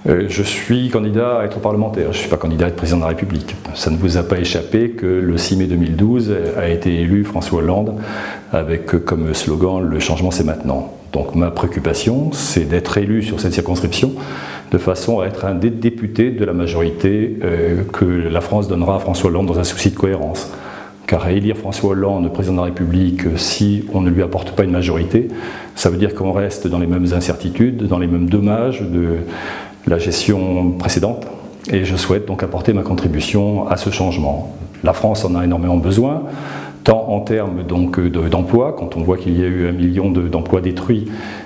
Je suis candidat à être parlementaire, je ne suis pas candidat à être président de la République. Ça ne vous a pas échappé que le 6 mai 2012 a été élu François Hollande avec comme slogan « Le changement c'est maintenant ». Donc ma préoccupation, c'est d'être élu sur cette circonscription de façon à être un des députés de la majorité que la France donnera à François Hollande dans un souci de cohérence. Car à élire François Hollande président de la République, si on ne lui apporte pas une majorité, ça veut dire qu'on reste dans les mêmes incertitudes, dans les mêmes dommages de la gestion précédente. Et je souhaite donc apporter ma contribution à ce changement. La France en a énormément besoin, tant en termes d'emploi, quand on voit qu'il y a eu 1 million d'emplois détruits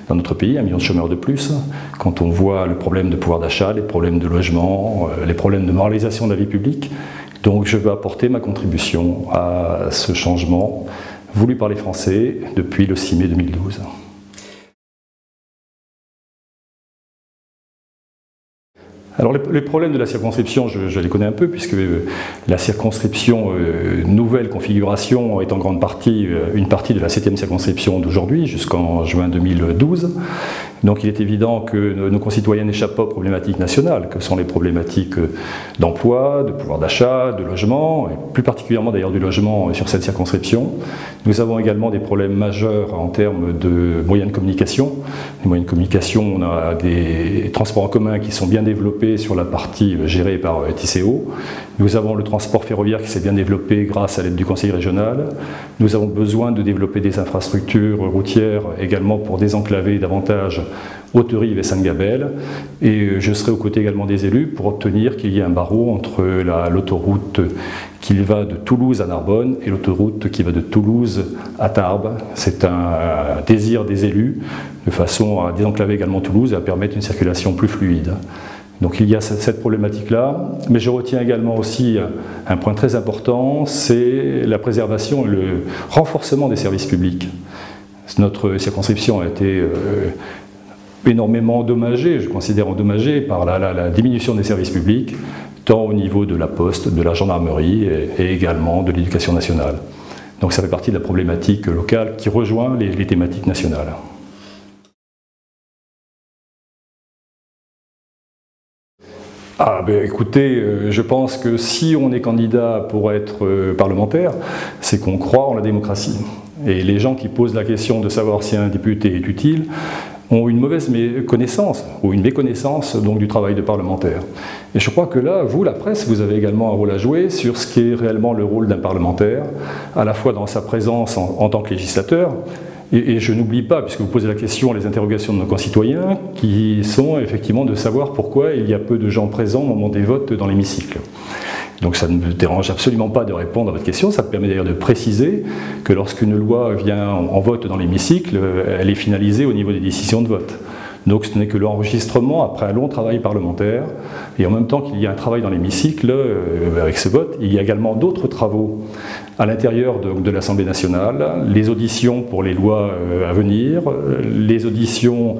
dans notre pays, 1 million de chômeurs de plus, quand on voit le problème de pouvoir d'achat, les problèmes de logement, les problèmes de moralisation de la vie publique. Donc je veux apporter ma contribution à ce changement voulu par les Français depuis le 6 mai 2012. Alors les problèmes de la circonscription, je les connais un peu, puisque la circonscription nouvelle configuration est en grande partie une partie de la 7e circonscription d'aujourd'hui, jusqu'en juin 2012. Donc il est évident que nos concitoyens n'échappent pas aux problématiques nationales, que sont les problématiques d'emploi, de pouvoir d'achat, de logement, et plus particulièrement d'ailleurs du logement sur cette circonscription. Nous avons également des problèmes majeurs en termes de moyens de communication. Les moyens de communication, on a des transports en commun qui sont bien développés sur la partie gérée par TCO. Nous avons le transport ferroviaire qui s'est bien développé grâce à l'aide du Conseil régional. Nous avons besoin de développer des infrastructures routières également pour désenclaver davantage Haute-Rive et Saint-Gabelle. Et je serai aux côtés également des élus pour obtenir qu'il y ait un barreau entre l'autoroute qui va de Toulouse à Narbonne et l'autoroute qui va de Toulouse à Tarbes. C'est un désir des élus de façon à désenclaver également Toulouse et à permettre une circulation plus fluide. Donc il y a cette problématique-là, mais je retiens également aussi un point très important, c'est la préservation et le renforcement des services publics. Notre circonscription a été énormément endommagée, je considère endommagée, par la diminution des services publics, tant au niveau de la poste, de la gendarmerie et également de l'éducation nationale. Donc ça fait partie de la problématique locale qui rejoint les thématiques nationales. Écoutez, je pense que si on est candidat pour être parlementaire, c'est qu'on croit en la démocratie. Et les gens qui posent la question de savoir si un député est utile ont une mauvaise connaissance ou une méconnaissance donc, du travail de parlementaire. Et je crois que là, vous, la presse, vous avez également un rôle à jouer sur ce qui est réellement le rôle d'un parlementaire, à la fois dans sa présence en tant que législateur. Et je n'oublie pas, puisque vous posez la question, les interrogations de nos concitoyens, qui sont effectivement de savoir pourquoi il y a peu de gens présents au moment des votes dans l'hémicycle. Donc ça ne me dérange absolument pas de répondre à votre question, ça me permet d'ailleurs de préciser que lorsqu'une loi vient en vote dans l'hémicycle, elle est finalisée au niveau des décisions de vote. Donc ce n'est que l'enregistrement après un long travail parlementaire, et en même temps qu'il y a un travail dans l'hémicycle, avec ce vote, il y a également d'autres travaux à l'intérieur de l'Assemblée nationale, les auditions pour les lois à venir, les auditions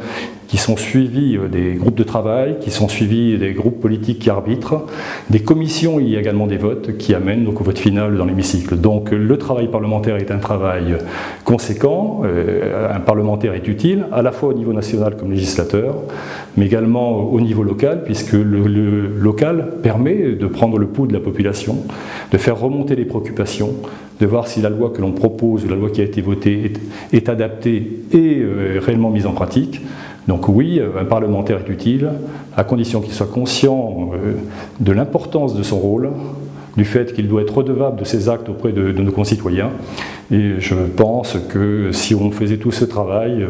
qui sont suivies des groupes de travail, qui sont suivies des groupes politiques qui arbitrent, des commissions, il y a également des votes qui amènent donc au vote final dans l'hémicycle. Donc le travail parlementaire est un travail conséquent, un parlementaire est utile, à la fois au niveau national comme législateur, mais également au niveau local, puisque le local permet de prendre le pouls de la population, de faire remonter les préoccupations, de voir si la loi que l'on propose ou la loi qui a été votée est adaptée et réellement mise en pratique. Donc oui, un parlementaire est utile, à condition qu'il soit conscient de l'importance de son rôle, du fait qu'il doit être redevable de ses actes auprès de nos concitoyens. Et je pense que si on faisait tout ce travail,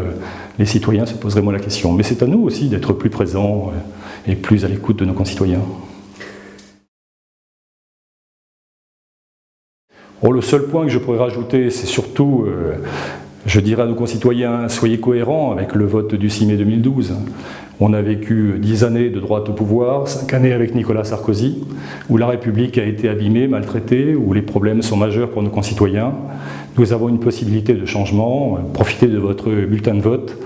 les citoyens se poseraient moins la question. Mais c'est à nous aussi d'être plus présents et plus à l'écoute de nos concitoyens. Bon, le seul point que je pourrais rajouter, c'est surtout, je dirais à nos concitoyens, soyez cohérents avec le vote du 6 mai 2012. On a vécu 10 années de droite au pouvoir, 5 années avec Nicolas Sarkozy, où la République a été abîmée, maltraitée, où les problèmes sont majeurs pour nos concitoyens. Nous avons une possibilité de changement, profitez de votre bulletin de vote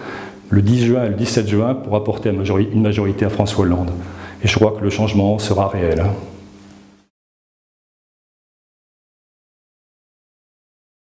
le 10 juin et le 17 juin pour apporter une majorité à François Hollande. Et je crois que le changement sera réel.